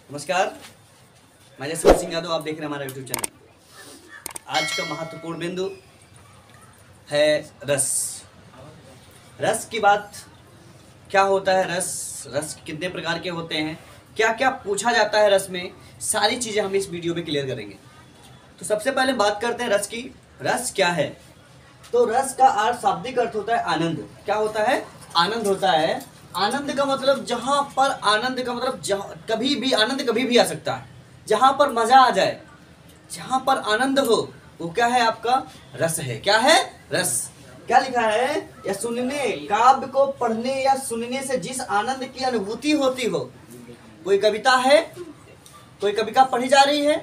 नमस्कार, मैं जसवंत सिंह यादव, आप देख रहे हैं हमारा यूट्यूब चैनल। आज का महत्वपूर्ण बिंदु है रस। रस की बात क्या होता है, रस कितने प्रकार के होते हैं, क्या क्या पूछा जाता है रस में, सारी चीज़ें हम इस वीडियो में क्लियर करेंगे। तो सबसे पहले बात करते हैं रस की। रस क्या है? तो रस का अर्थ, शाब्दिक अर्थ होता है आनंद। क्या होता है? आनंद होता है। आनंद का मतलब जहाँ पर, आनंद का मतलब कभी भी, आनंद कभी भी आ सकता है। जहाँ पर मजा आ जाए, जहाँ पर आनंद हो, वो क्या है? आपका रस है। क्या है? रस। क्या लिखा है? या सुनने, काव्य को पढ़ने या सुनने से जिस आनंद की अनुभूति होती हो। कोई कविता है, कोई कविता पढ़ी जा रही है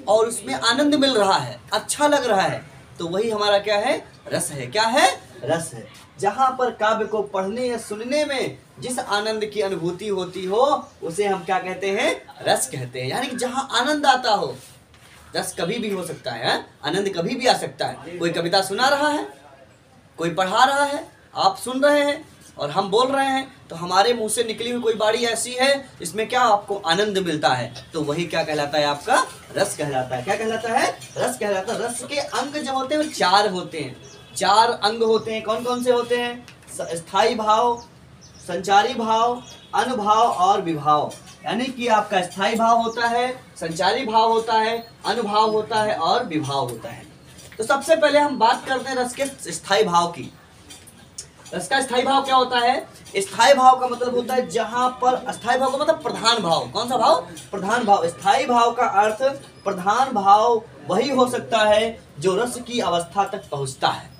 और उसमें आनंद मिल रहा है, अच्छा लग रहा है, तो वही हमारा क्या है? रस है। क्या है? रस है। जहाँ पर काव्य को पढ़ने या सुनने में जिस आनंद की अनुभूति होती हो, उसे हम क्या कहते हैं? रस कहते हैं। यानी कि जहाँ आनंद आता हो। रस कभी भी हो सकता है, आनंद कभी भी आ सकता है। कोई कविता सुना रहा है, कोई पढ़ा रहा है, आप सुन रहे हैं और हम बोल रहे हैं, तो हमारे मुंह से निकली हुई कोई बाणी ऐसी है इसमें क्या आपको आनंद मिलता है, तो वही क्या कहलाता है? आपका रस कहलाता है। क्या कहलाता है? रस कहलाता है। रस के अंग जो होते हैं वो चार होते हैं। चार अंग होते हैं। कौन कौन से होते हैं? स्थायी भाव, संचारी भाव, अनुभाव और विभाव। यानी कि आपका स्थायी भाव होता है, संचारी भाव होता है, अनुभाव होता है और विभाव होता है। तो सबसे पहले हम बात करते हैं रस के स्थायी भाव की। रस का स्थायी भाव क्या होता है? स्थायी भाव का मतलब होता है जहां पर, स्थायी भाव का मतलब प्रधान भाव। कौन सा भाव? प्रधान भाव। स्थायी भाव का अर्थ प्रधान भाव वही हो सकता है जो रस की अवस्था तक पहुंचता है।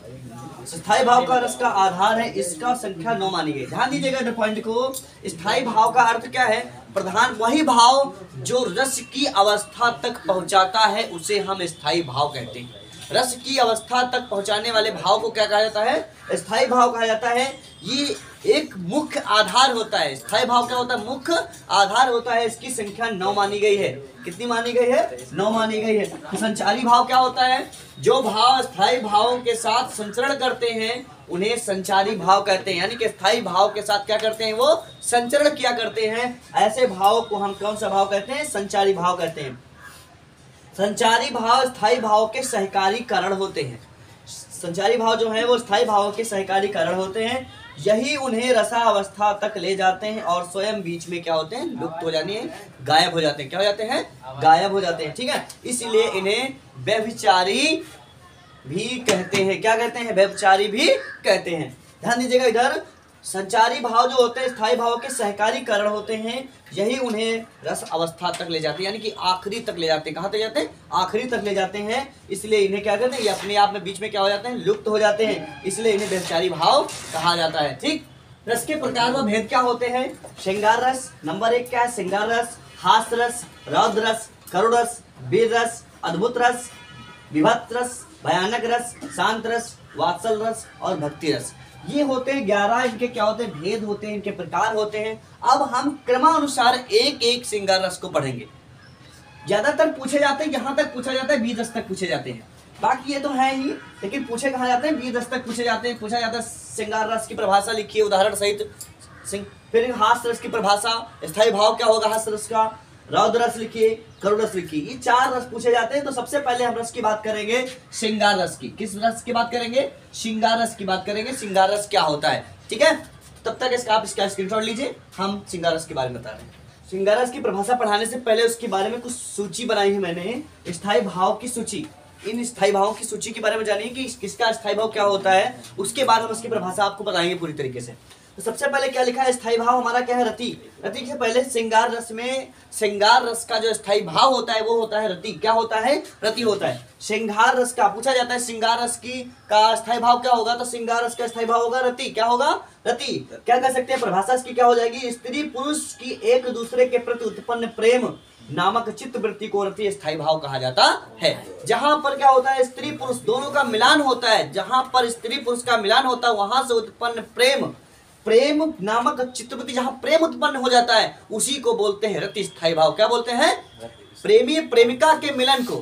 स्थायी भाव का रस का आधार है, इसका संख्या 9 मानी गई। ध्यान दीजिएगा पॉइंट को। स्थायी भाव का अर्थ क्या है? प्रधान वही भाव जो रस की अवस्था तक पहुंचाता है, उसे हम स्थायी भाव कहते हैं। रस की अवस्था तक पहुंचाने वाले भाव को क्या कहा जाता है? स्थायी भाव कहा जाता है। ये एक मुख्य आधार होता है। स्थायी भाव क्या होता है? मुख्य आधार होता है। इसकी संख्या 9 मानी गई है। कितनी मानी गई है? 9 मानी गई है। तो संचारी भाव क्या होता है? जो भाव स्थायी भावों के साथ संचरण करते हैं उन्हें संचारी भाव कहते हैं। यानी कि स्थायी भाव के साथ क्या करते हैं? वो संचरण किया करते हैं। ऐसे भाव को हम कौन सा भाव कहते हैं? संचारी भाव कहते हैं। संचारी भाव स्थायी भाव के सहकारी कारण होते हैं। संचारी भाव जो है वो स्थायी भाव के सहकारी कारण होते हैं। यही उन्हें रसावस्था तक ले जाते हैं और स्वयं बीच में क्या होते हैं? लुप्त हो जाते हैं, गायब हो जाते हैं। क्या हो जाते हैं? गायब हो जाते हैं। ठीक है, इसलिए इन्हें व्यभिचारी भी कहते हैं। क्या कहते हैं? व्यभिचारी भी कहते हैं। ध्यान दीजिएगा इधर। संचारी भाव जो होते हैं स्थायी भाव के सहकारी कारण होते हैं। यही उन्हें रस अवस्था तक ले जाते हैं, यानी कि आखिरी तक ले जाते हैं। कहाँ तक जाते हैं? आखिरी तक ले जाते हैं। इसलिए इन्हें क्या कहते हैं? ये अपने आप में बीच में क्या हो जाते हैं? लुप्त हो जाते हैं। इसलिए इन्हें व्यभिचारी भाव कहा जाता है। ठीक। रस के प्रकार व भेद क्या होते हैं? श्रृंगार रस नंबर 1 क्या है? श्रृंगार रस, हास रस, रौद्र रस, करुण रस, वीर रस, अद्भुत रस, विभत्स रस, भयानक रस, शांत रस, वात्सल रस और भक्ति रस। ये होते हैं 11। इनके क्या होते हैं? भेद होते हैं, इनके प्रकार होते हैं। अब हम क्रमानुसार एक एक श्रृंगार रस को पढ़ेंगे। ज्यादातर पूछे जाते हैं, यहाँ तक पूछा जाता है, 20 रस तक पूछे जाते हैं। बाकी ये तो है ही, लेकिन पूछे कहाँ जाते हैं? 20 रस तक पूछे जाते हैं। पूछा जाता है श्रृंगार रस की परिभाषा लिखिए उदाहरण सहित। फिर हास रस की परिभाषा, स्थायी भाव क्या होगा हास रस का, रौद्र रस लिखिए, करुण रस लिखिए। ये 4 रस पूछे जाते हैं। तो सबसे पहले हम रस की बात करेंगे श्रृंगार रस की। किस रस की बात करेंगे? श्रृंगार रस की बात करेंगे। श्रृंगार रस क्या होता है? ठीक है, तब तक आप इसका स्क्रीनशॉट लीजिए। हम श्रृंगार रस के बारे में बता रहे हैं। श्रृंगार रस की परिभाषा पढ़ाने से पहले उसके बारे में कुछ सूची बनाई है मैंने, स्थायी भाव की सूची। इन स्थायी भावों की सूची के बारे में जानिए कि किसका स्थायी भाव क्या होता है। उसके बाद हम उसकी परिभाषा आपको बताएंगे पूरी तरीके से। तो सबसे पहले क्या लिखा है? स्थायी भाव हमारा क्या है? रति। रति से पहले श्रृंगार रस में, श्रृंगार रस का जो स्थायी भाव होता है वो होता है रति। क्या होता है? रति होता है। श्रृंगार रस का पूछा जाता है, श्रृंगार रस की का स्थायी भाव क्या होगा? तो श्रृंगार रस का स्थायी भाव होगा रति। क्या होगा? रति। क्या कह सकते हैं? परिभाषा इसकी क्या हो जाएगी? स्त्री पुरुष की एक दूसरे के प्रति उत्पन्न प्रेम नामक चित्त वृत्ति को रति स्थायी भाव कहा जाता है। जहां पर क्या होता है? स्त्री पुरुष दोनों का मिलान होता है। जहां पर स्त्री पुरुष का मिलान होता है वहां से उत्पन्न प्रेम नामक चित्तवृत्ति, जहां प्रेम उत्पन्न हो जाता है उसी को बोलते हैं रति स्थायी भाव। क्या बोलते हैं? प्रेमी प्रेमिका के मिलन को,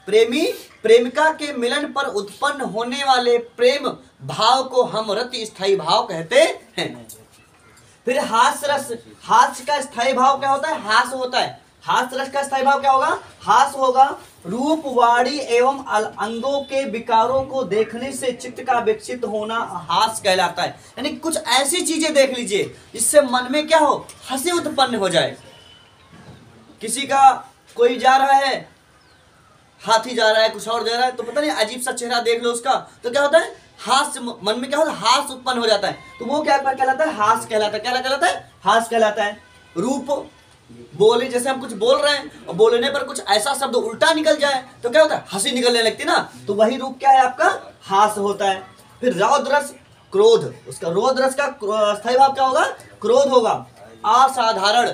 प्रेमी प्रेमिका के मिलन पर उत्पन्न होने वाले प्रेम भाव को हम रति स्थायी भाव कहते हैं। फिर हास रस, हास्य का स्थायी भाव क्या होता है? हास होता है। हास रस का स्थायी भाव क्या होगा? हास होगा। रूप वाणी एवं अंगों के विकारों को देखने से चित्त का विकसित होना हास कहलाता है। यानी कुछ ऐसी चीजें देख लीजिए जिससे मन में क्या हो, हंसी उत्पन्न हो जाए। किसी का कोई जा रहा है, हाथी जा रहा है, कुछ और जा रहा है, तो पता नहीं अजीब सा चेहरा देख लो उसका, तो क्या होता है, हास, मन में क्या होता है, हास उत्पन्न हो जाता है। तो वो क्या कहलाता है? हास कहलाता है। क्या कहलाता है? हास कहलाता है। रूप बोले, जैसे हम कुछ बोल रहे हैं और बोलने पर कुछ ऐसा शब्द उल्टा निकल जाए तो क्या होता है? हंसी निकलने लगती ना, तो वही रूप क्या है आपका? हास होता है। फिर रौद्रस, क्रोध, उसका रौद्रस का स्थायी भाव क्या होगा? क्रोध होगा। असाधारण,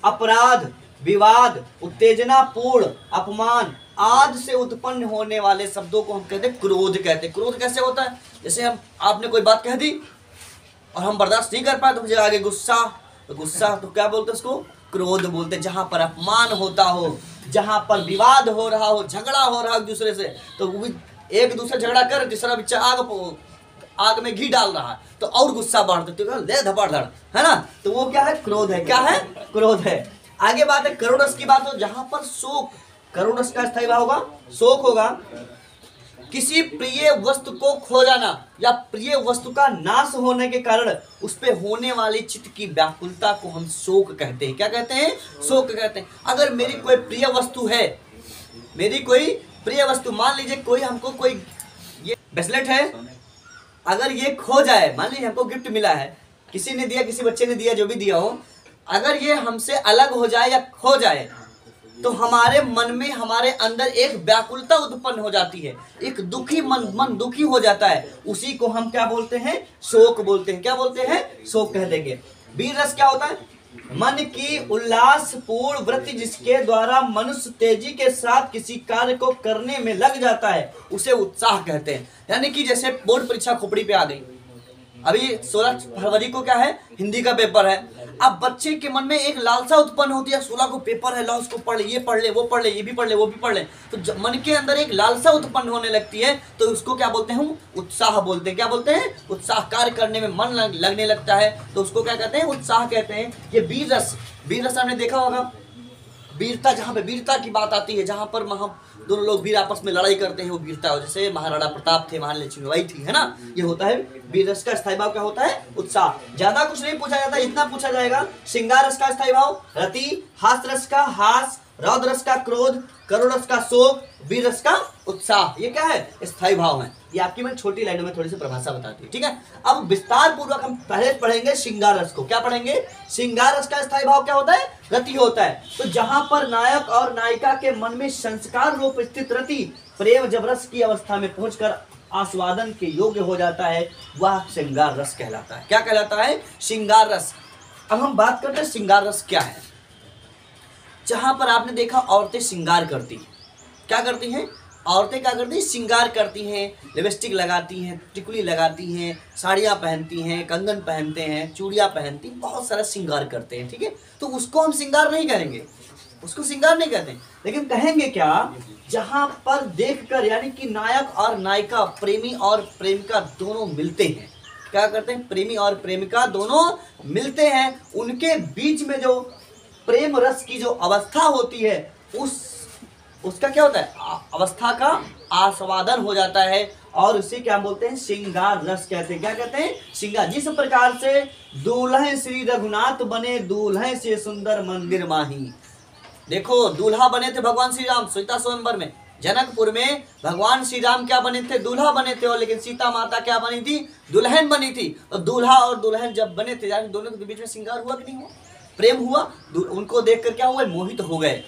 अपराध, विवाद, उत्तेजना पूर्ण, अपमान आदि से उत्पन्न होने वाले शब्दों को हम कहते हैं क्रोध कहते हैं। क्रोध कैसे होता है? जैसे हम, आपने कोई बात कह दी और हम बर्दाश्त नहीं कर पाए तो मुझे आगे गुस्सा, तो गुस्सा तो क्या बोलते हैं उसको? क्रोध बोलते हैं। जहां पर अपमान होता हो, जहां पर विवाद हो रहा हो, झगड़ा हो रहा हो एक दूसरे से, तो एक दूसरे झगड़ा कर, तीसरा बच्चा आग में घी डाल रहा है तो और गुस्सा बढ़ देते ले धपाधड़, है ना, तो वो क्या है? क्रोध है। क्या है? क्रोध है। आगे बात है करुण रस की बात हो, जहां पर शोक, करुण रस का स्थायी भाव होगा शोक होगा। किसी प्रिय वस्तु को खो जाना या प्रिय वस्तु का नाश होने के कारण उस पे होने वाली चित्त की व्याकुलता को हम शोक कहते हैं। क्या कहते हैं? शोक कहते हैं। अगर मेरी कोई प्रिय वस्तु है, मेरी कोई प्रिय वस्तु, मान लीजिए कोई हमको कोई ये ब्रेसलेट है, अगर ये खो जाए, मान लीजिए हमको गिफ्ट मिला है, किसी ने दिया, किसी बच्चे ने दिया, जो भी दिया हो, अगर ये हमसे अलग हो जाए या खो जाए तो हमारे मन में, हमारे अंदर एक व्याकुलता उत्पन्न हो जाती है, एक दुखी मन दुखी हो जाता है। उसी को हम क्या बोलते हैं? शोक बोलते हैं। क्या बोलते हैं? शोक कह देंगे। वीर रस क्या होता है? मन की उल्लासपूर्ण वृत्ति जिसके द्वारा मनुष्य तेजी के साथ किसी कार्य को करने में लग जाता है, उसे उत्साह कहते हैं। यानी कि जैसे बोर्ड परीक्षा खोपड़ी पे आ गई, अभी 16 फरवरी को क्या है? हिंदी का पेपर है। अब बच्चे के मन में एक लालसा उत्पन्न होती है, 16 को पेपर है, ला उसको पढ़ ले, ये पढ़ ले, वो पढ़ ले, ये भी पढ़ ले, वो भी पढ़ ले, तो मन के अंदर एक लालसा उत्पन्न होने लगती है, तो उसको क्या बोलते हैं? उत्साह बोलते हैं। क्या बोलते हैं? उत्साह। कार्य करने में मन लगने लगता है तो उसको क्या कहते हैं? उत्साह कहते हैं। ये वीर रस, वीर रस आपने देखा होगा, वीरता, जहाँ पे वीरता की बात आती है, जहाँ पर दोनों लोग वीर आपस में लड़ाई करते हैं, वो वीरता हो। जैसे महाराणा प्रताप थे, महारानी लक्ष्मीबाई थी, है ना, ये होता है वीर रस का स्थायी भाव। क्या होता है? उत्साह। ज्यादा कुछ नहीं पूछा जाता, इतना पूछा जाएगा। श्रृंगार रस का स्थायी भाव रति, हास रस का हास, रौद्र रस का क्रोध, करुण रस का शोक, वीर रस का उत्साह। ये क्या है? स्थायी भाव है। ये आपकी मैं छोटी लाइनों में थोड़ी सी परिभाषा बताती हूँ, ठीक है। अब विस्तार पूर्वक हम पहले पढ़ेंगे श्रृंगार रस को। क्या पढ़ेंगे? श्रृंगार रस का स्थायी भाव क्या होता है? रति होता है। तो जहां पर नायक और नायिका के मन में संस्कार रूप स्थित रति प्रेम जब रस की अवस्था में पहुंचकर आस्वादन के योग्य हो जाता है, वह श्रृंगार रस कहलाता है। क्या कहलाता है? श्रृंगार रस। अब हम बात करते हैं श्रृंगार रस क्या है। जहां पर आपने देखा औरतें श्रृंगार करती हैं, क्या करती हैं? औरतें क्या करती हैं? श्रृंगार करती हैं, लिपस्टिक लगाती हैं, टिकुली लगाती हैं, साड़ियाँ पहनती हैं, कंगन पहनते हैं, चूड़ियाँ पहनती हैं, बहुत सारा श्रृंगार करते हैं, ठीक है। तो उसको हम श्रृंगार नहीं करेंगे, उसको श्रृंगार नहीं कहते, लेकिन कहेंगे क्या? जहां पर देखकर, यानी कि नायक और नायिका, प्रेमी और प्रेमिका दोनों मिलते हैं। क्या करते हैं? प्रेमी और प्रेमिका दोनों मिलते हैं, उनके बीच में जो प्रेम रस की जो अवस्था होती है, उसका क्या होता है? अवस्था का आस्वादन हो जाता है, और उसे क्या बोलते हैं? श्रृंगार रस कहते हैं। क्या कहते हैं? श्रृंगार। जिस प्रकार से दूल्हे श्री रघुनाथ बने, दूल्हे से सुंदर मंदिर माही। देखो, दूल्हा बने थे भगवान श्री राम सीता स्वयंवर में, जनकपुर में भगवान श्री राम क्या बने थे? दूल्हा बने थे। और लेकिन सीता माता क्या बनी थी? दुल्हन बनी थी। और दूल्हा और दुल्हन जब बने थे, यानी दोनों के बीच में श्रृंगार हुआ कि नहीं हुआ? प्रेम हुआ। उनको देखकर क्या हुआ? मोहित हो गए।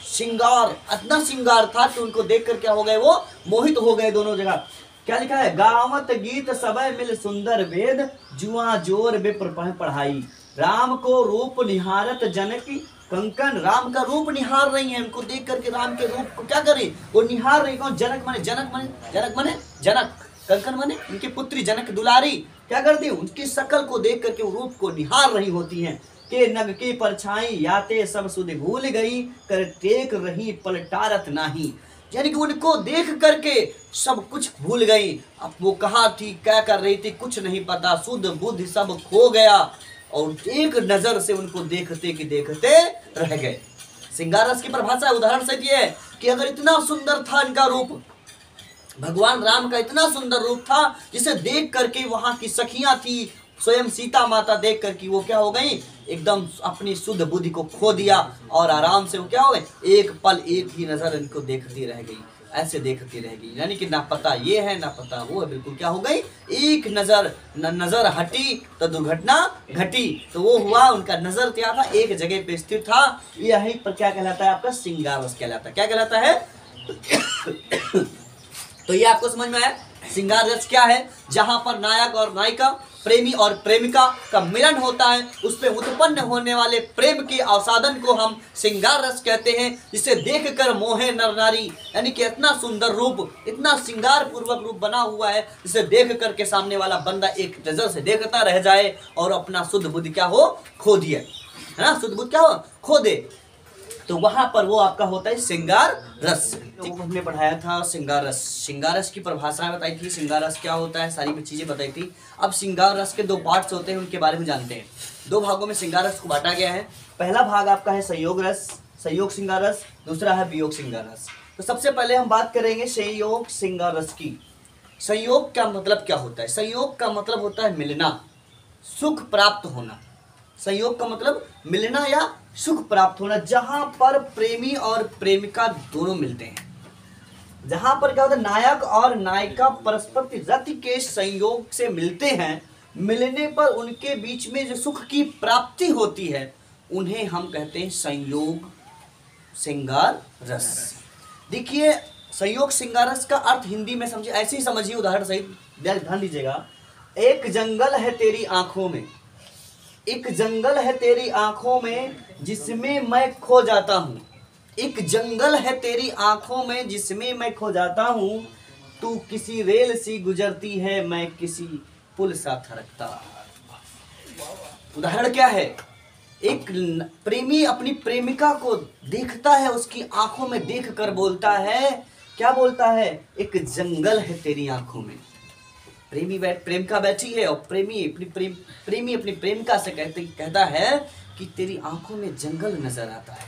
श्रृंगार, इतना श्रृंगार था कि उनको देखकर क्या हो गए? वो मोहित हो गए दोनों जगह। क्या लिखा है? गावत गीत सबय मिल सुंदर वेद, जुआ जोर विप्र पढ़ाई। राम को रूप निहारत जनकी कंकन। राम का रूप निहार रही है, उनको देख करके राम के रूप को क्या करें? वो निहार रही। कौन? जनक माने, जनक माने, जनक माने जनक, कंकन माने उनकी पुत्री जनक दुलारी। क्या करती है? उनकी शकल को देख करके रूप को निहार रही होती हैं। के नग की परछाई याते सब सुध भूल गई, कर टेक रही पलटारत नाही। यानी कि उनको देख करके सब कुछ भूल गई। अब वो कहाँ थी, क्या कर रही थी, कुछ नहीं पता, शुद्ध बुद्धि सब खो गया, और एक नजर से उनको देखते कि देखते रह गए। श्रृंगार रस की परिभाषा उदाहरण सहित ये है कि अगर इतना सुंदर था इनका रूप, भगवान राम का इतना सुंदर रूप था, जिसे देख करके वहां की सखियां थी, स्वयं सीता माता देख करके वो क्या हो गई, एकदम अपनी शुद्ध बुद्धि को खो दिया और आराम से वो क्या हो गए, एक पल एक ही नजर इनको देखती रह गई, ऐसे देखती रह गई। यानी कि ना पता ये है ना पता वो है, बिल्कुल क्या हो गई, एक नजर नजर हटी तो दुर्घटना घटी। तो वो हुआ, उनका नजर क्या था, एक जगह पे स्थिर था। यही पर क्या कहलाता है, आपका श्रृंगार रस कहलाता है। क्या कहलाता है? तो ये आपको समझ में आया, श्रृंगार रस क्या है? जहां पर नायक और नायिका, प्रेमी और प्रेमिका का मिलन होता है, उस पे उत्पन्न होने वाले प्रेम के अवसादन को हम श्रृंगार रस कहते हैं, जिसे देखकर मोहे नर नारी। यानी कि इतना सुंदर रूप, इतना श्रृंगार पूर्वक रूप बना हुआ है, जिसे देख करके सामने वाला बंदा एक नजर से देखता रह जाए और अपना शुद्ध बुद्धि क्या हो, खो दिए, है ना, शुद्ध बुद्धि क्या हो, खो दे। तो वहां पर वो आपका होता है श्रृंगार रस। हमने पढ़ाया था श्रृंगार रस, श्रृंगार रस की परिभाषाएं बताई थी, श्रृंगार रस क्या होता है, सारी चीजें बताई थी। अब श्रृंगार रस के दो पार्ट्स होते हैं, उनके बारे में जानते हैं। दो भागों में श्रृंगार रस को बांटा गया है। पहला भाग आपका है संयोग रस, संयोग श्रृंगार रस, दूसरा है वियोग श्रृंगार रस। तो सबसे पहले हम बात करेंगे संयोग श्रृंगार रस की। संयोग का मतलब क्या होता है? संयोग का मतलब होता है मिलना, सुख प्राप्त होना। संयोग का मतलब मिलना या सुख प्राप्त होना, जहां पर प्रेमी और प्रेमिका दोनों मिलते हैं, जहां पर क्या होता है, नायक और नायिका परस्पर रति के संयोग से मिलते हैं, मिलने पर उनके बीच में जो सुख की प्राप्ति होती है, उन्हें हम कहते हैं संयोग श्रृंगार रस। देखिए, संयोग श्रृंगार रस का अर्थ हिंदी में समझिए, ऐसे ही समझिए, उदाहरण सहित ध्यान दीजिएगा। एक जंगल है तेरी आंखों में, एक जंगल है तेरी आंखों में जिसमें मैं खो जाता हूँ। एक जंगल है तेरी आंखों में जिसमें मैं खो जाता हूँ, तू किसी रेल सी गुजरती है, मैं किसी पुल सा थरकता। उदाहरण क्या है? एक प्रेमी अपनी प्रेमिका को देखता है, उसकी आंखों में देखकर बोलता है, क्या बोलता है? एक जंगल है तेरी आंखों में। प्रेमिका बैठी है और प्रेमी अपनी प्रेमिका से कहता है कि तेरी आंखों में जंगल नजर आता है।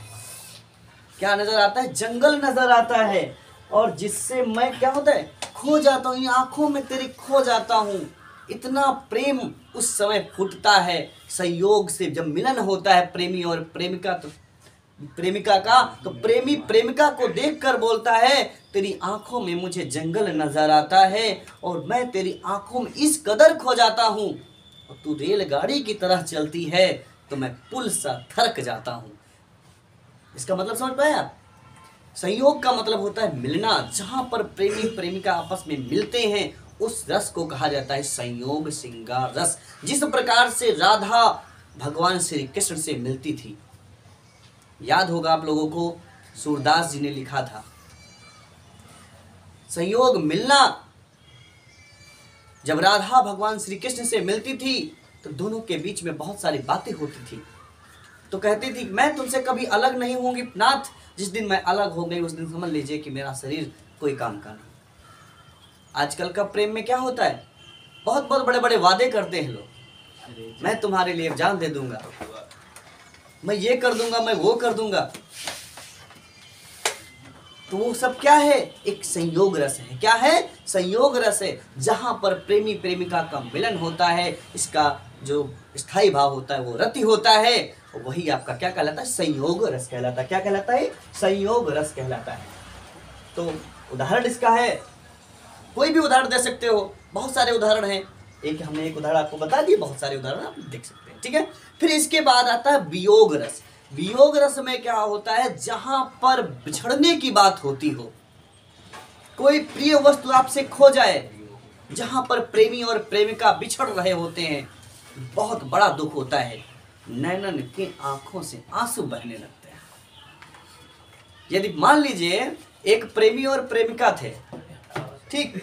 क्या नजर आता है? जंगल नजर आता है, और जिससे मैं क्या होता है, खो जाता हूँ, आंखों में तेरी खो जाता हूँ। इतना प्रेम उस समय फूटता है संयोग से, जब मिलन होता है प्रेमी और प्रेमिका का, तो प्रेमी प्रेमिका को देखकर बोलता है, तेरी आंखों में मुझे जंगल नजर आता है और मैं तेरी आंखों में इस कदर खो जाता हूँ, और तू रेलगाड़ी की तरह चलती है तो मैं पुल सा थरक जाता हूँ। इसका मतलब समझ पाए आप? संयोग का मतलब होता है मिलना, जहां पर प्रेमी प्रेमिका आपस में मिलते हैं, उस रस को कहा जाता है संयोग श्रृंगार रस। जिस प्रकार से राधा भगवान श्री कृष्ण से मिलती थी, याद होगा आप लोगों को, सूरदास जी ने लिखा था, संयोग मिलना। जब राधा भगवान श्री कृष्ण से मिलती थी तो दोनों के बीच में बहुत सारी बातें होती थी। तो कहती थी, मैं तुमसे कभी अलग नहीं होंगी नाथ, जिस दिन मैं अलग हो गई उस दिन समझ लीजिए कि मेरा शरीर कोई काम का नहीं। आजकल का प्रेम में क्या होता है, बहुत बहुत बड़े बड़े वादे करते हैं लोग, मैं तुम्हारे लिए जान दे दूंगा, मैं ये कर दूंगा, मैं वो कर दूंगा। तो वो सब क्या है? एक संयोग रस है। क्या है? संयोग रस है, जहां पर प्रेमी प्रेमिका का मिलन होता है, इसका जो स्थायी भाव होता है वो रति होता है, वही आपका क्या कहलाता है? संयोग रस कहलाता है। क्या कहलाता है? संयोग रस कहलाता है। तो उदाहरण इसका है, कोई भी उदाहरण दे सकते हो, बहुत सारे उदाहरण हैं। हमने एक उदाहरण आपको बता दिया, बहुत सारे उदाहरण आप देख सकते हैं, ठीक है। फिर इसके बाद आता है वियोग रस। वियोग रस में क्या होता है? जहां पर बिछड़ने की बात होती हो, कोई प्रिय वस्तु आपसे खो जाए, जहां पर प्रेमी और प्रेमिका बिछड़ रहे होते हैं, बहुत बड़ा दुख होता है, नैनन के आंखों से आंसू बहने लगते हैं। यदि मान लीजिए एक प्रेमी और प्रेमिका थे, ठीक,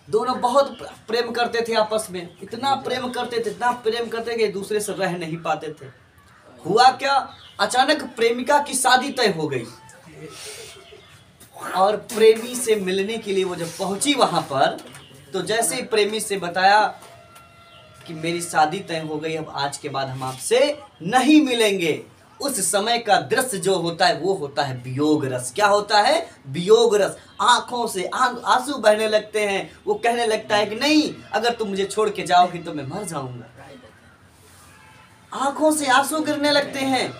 दोनों बहुत प्रेम करते थे आपस में, इतना प्रेम करते थे, इतना प्रेम करते कि एक दूसरे से रह नहीं पाते थे। हुआ क्या? अचानक प्रेमिका की शादी तय हो गई, और प्रेमी से मिलने के लिए वो जब पहुंची वहां पर, तो जैसे ही प्रेमी से बताया कि मेरी शादी तय हो गई, अब आज के बाद हम आपसे नहीं मिलेंगे, उस समय का दृश्य जो होता है वो होता है वियोग रस। क्या होता है? वियोग रस। आंखों से आंसू बहने लगते हैं। वो कहने लगता है कि नहीं, अगर तुम मुझे छोड़ के जाओगी तो मैं मर जाऊंगा। आंखों से आंसू गिरने लगते हैं।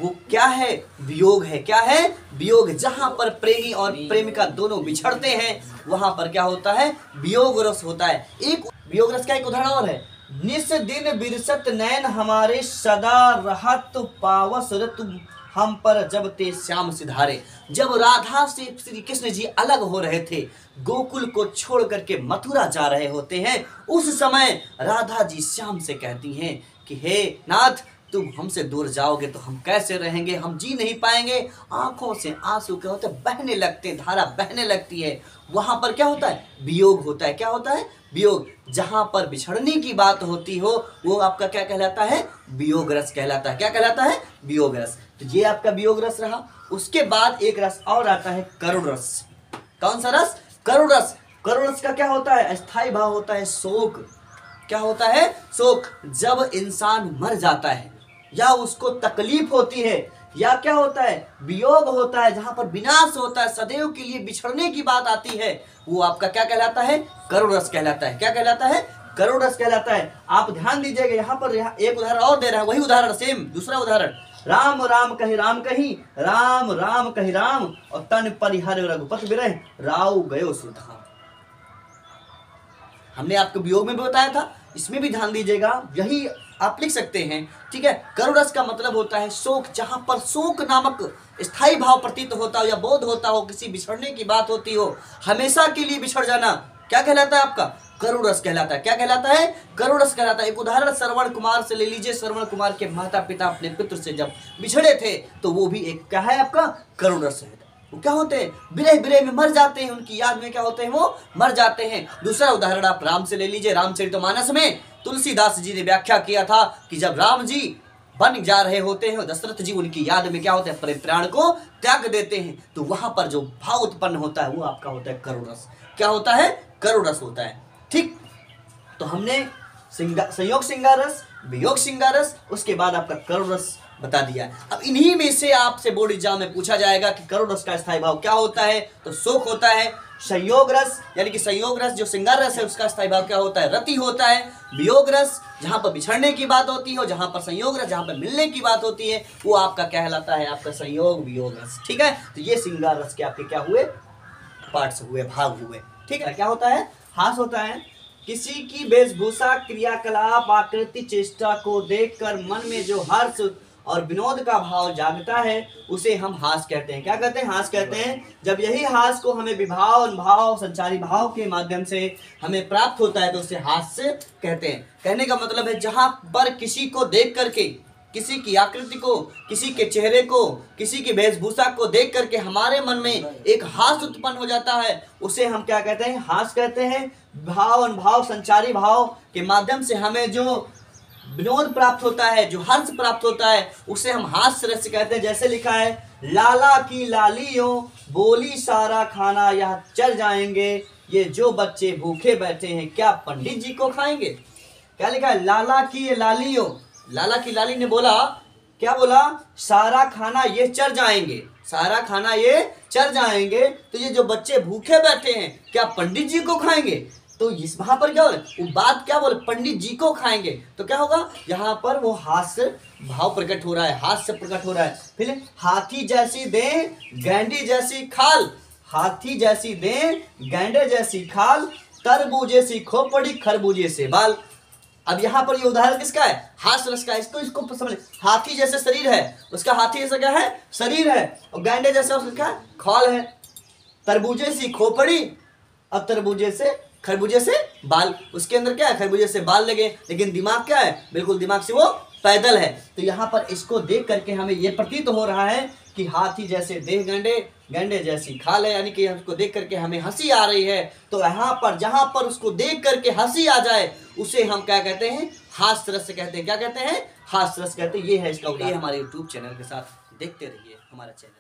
वो क्या है? वियोग है। क्या है? वियोग। जहां पर प्रेमी और प्रेमिका दोनों बिछड़ते हैं वहां पर क्या होता है? वियोग रस होता है। एक वियोग रस का एक उदाहरण और है। निस दिन बिरसत नैन हमारे, सदा रहत पावस ऋतु हम पर, जब ते श्याम सिधारे। जब राधा से श्री कृष्ण जी अलग हो रहे थे, गोकुल को छोड़ करके मथुरा जा रहे होते हैं, उस समय राधा जी श्याम से कहती हैं कि हे नाथ, तुम हमसे दूर जाओगे तो हम कैसे रहेंगे, हम जी नहीं पाएंगे। आंखों से आंसू क्या होते हैं? बहने लगते हैं, धारा बहने लगती है। वहां पर क्या होता है? वियोग होता है। क्या होता है? वियोग। जहां पर बिछड़ने की बात होती हो वो आपका क्या कहलाता है? वियोग रस कहलाता है। क्या कहलाता है? वियोग रस। तो ये आपका वियोग रस रहा। उसके बाद एक रस और आता है, करुण रस। कौन सा रस? करुण रस। करुण रस का क्या होता है? अस्थाई भाव होता है, शोक। क्या होता है? शोक। जब इंसान मर जाता है या उसको तकलीफ होती है या क्या होता है? वियोग होता है, जहां पर विनाश होता है, सदैव के लिए बिछड़ने की बात आती है, वो आपका क्या कहलाता है? करुण रस कहलाता है। क्या कहलाता है? करुण रस कहलाता है। आप ध्यान दीजिएगा, यहाँ पर एक उदाहरण और दे रहा है, वही उदाहरण सेम दूसरा उदाहरण। राम राम कही राम कही, राम राम कही राम, और तन परिहर रघुपति बिरह, राव गयो सुधाम। हमने आपको वियोग में भी बताया था, इसमें भी ध्यान दीजिएगा, यही आप लिख सकते हैं। ठीक है। करुण रस का मतलब होता है शोक। जहां पर शोक नामक स्थायी भाव प्रतीत होता हो या बोध होता हो, किसी बिछड़ने की बात होती हो, हमेशा के लिए बिछड़ जाना, क्या कहलाता है? आपका करुण रस कहलाता है। क्या कहलाता है? करुण रस कहलाता है। एक उदाहरण श्रवण कुमार से ले लीजिए। श्रवण कुमार के माता पिता अपने पुत्र से जब बिछड़े थे तो वो भी एक क्या है? आपका करुण रस है। वो क्या होते हैं? विरह विरह में मर जाते हैं, उनकी याद में क्या होते हैं? वो मर जाते हैं। दूसरा उदाहरण आप राम से ले लीजिए। रामचरितमानस में तुलसीदास जी ने व्याख्या किया था कि जब राम जी बन जा रहे होते हैं, दशरथ जी उनकी याद में क्या होते हैं? परित्राण को त्याग देते हैं। तो वहां पर जो भाव उत्पन्न होता है वो आपका होता है करुण रस। क्या होता है? करुण रस होता है। ठीक। तो हमने संयोग श्रृंगार रस, वियोग श्रृंगार रस, उसके बाद आपका करुण रस बता दिया। अब इन्हीं में से आपसे बोर्ड एग्जाम में पूछा जाएगा कि करुण रस का स्थायी भाव क्या होता है? तो शोक होता है। संयोग रस यानी कि संयोग रस जो श्रृंगार रस है उसका स्थायी भाव क्या होता है? रति होता है। वियोग रस जहां पर बिछड़ने की बात होती है, जहां पर संयोग रस जहां पर मिलने की बात होती है, वो आपका कहलाता है आपका संयोग वियोग रस। ठीक है। तो ये श्रृंगार रस के आपके क्या हुए? पार्ट्स हुए, भाग हुए। ठीक है। क्या होता है? हास होता है। किसी की वेशभूषा, क्रियाकलाप, आकृति, चेष्टा को देखकर मन में जो हर्ष और विनोद का भाव जागता है उसे हम हास कहते हैं। क्या कहते हैं? हास कहते हैं। जब यही हास को हमें विभाव, अनुभाव, संचारी भाव के माध्यम से हमें प्राप्त होता है तो उसे हास्य कहते हैं। कहने का मतलब है जहां पर किसी को देख करके, किसी की आकृति को, किसी के चेहरे को, किसी की वेशभूषा को देख करके हमारे मन में एक हास उत्पन्न हो जाता है, उसे हम क्या कहते हैं? हास कहते हैं। भाव, अनुभाव, संचारी भाव के माध्यम से हमें जो विनोद प्राप्त होता है, जो हर्ष प्राप्त होता है, उसे हम हास्य रस कहते हैं। जैसे लिखा है, लाला की लालियों बोली सारा खाना, यह चल जाएंगे ये जो बच्चे भूखे बैठे हैं, क्या पंडित जी को खाएंगे। क्या लिखा है? लाला की ये लालियों, लाला की लाली ने बोला, क्या बोला? सारा खाना ये चढ़ जाएंगे, सारा खाना ये चढ़ जाएंगे, तो ये जो बच्चे भूखे बैठे हैं क्या पंडित जी को खाएंगे। तो इस वहां पर क्या बोले? वो बात क्या बोले? पंडित जी को खाएंगे। तो क्या होगा? यहाँ पर वो हास्य भाव प्रकट हो रहा है, हास्य प्रकट हो रहा है। फिर हाथी जैसी दें गैंडी जैसी खाल, हाथी जैसी दें गैंडे जैसी खाल, तरबूजे सी खोपड़ी खरबूजे से बाल। अब यहाँ पर ये उदाहरण किसका है? हास्य रस का। इसको समझ। हाथी जैसे शरीर है, उसका हाथी जैसा क्या है? शरीर है, और गैंडे जैसा उसका क्या? खाल है। तरबूजे सी खोपड़ी और तरबूजे से खरबूजे से बाल, उसके अंदर क्या है? खरबूजे से बाल लगे, लेकिन दिमाग क्या है? बिल्कुल दिमाग से वो पैदल है। तो यहाँ पर इसको देख करके हमें ये प्रतीत हो रहा है कि हाथी जैसे देह गंडे, गंडे जैसी खाल है, यानी कि उसको देख करके हमें हंसी आ रही है। तो यहाँ पर जहाँ पर उसको देख करके हंसी आ जाए उसे हम क्या कहते हैं? हास्य रस कहते हैं। क्या कहते हैं? हास्य रस कहते हैं। ये है इसका। ये हमारे यूट्यूब चैनल के साथ देखते रहिए हमारा चैनल।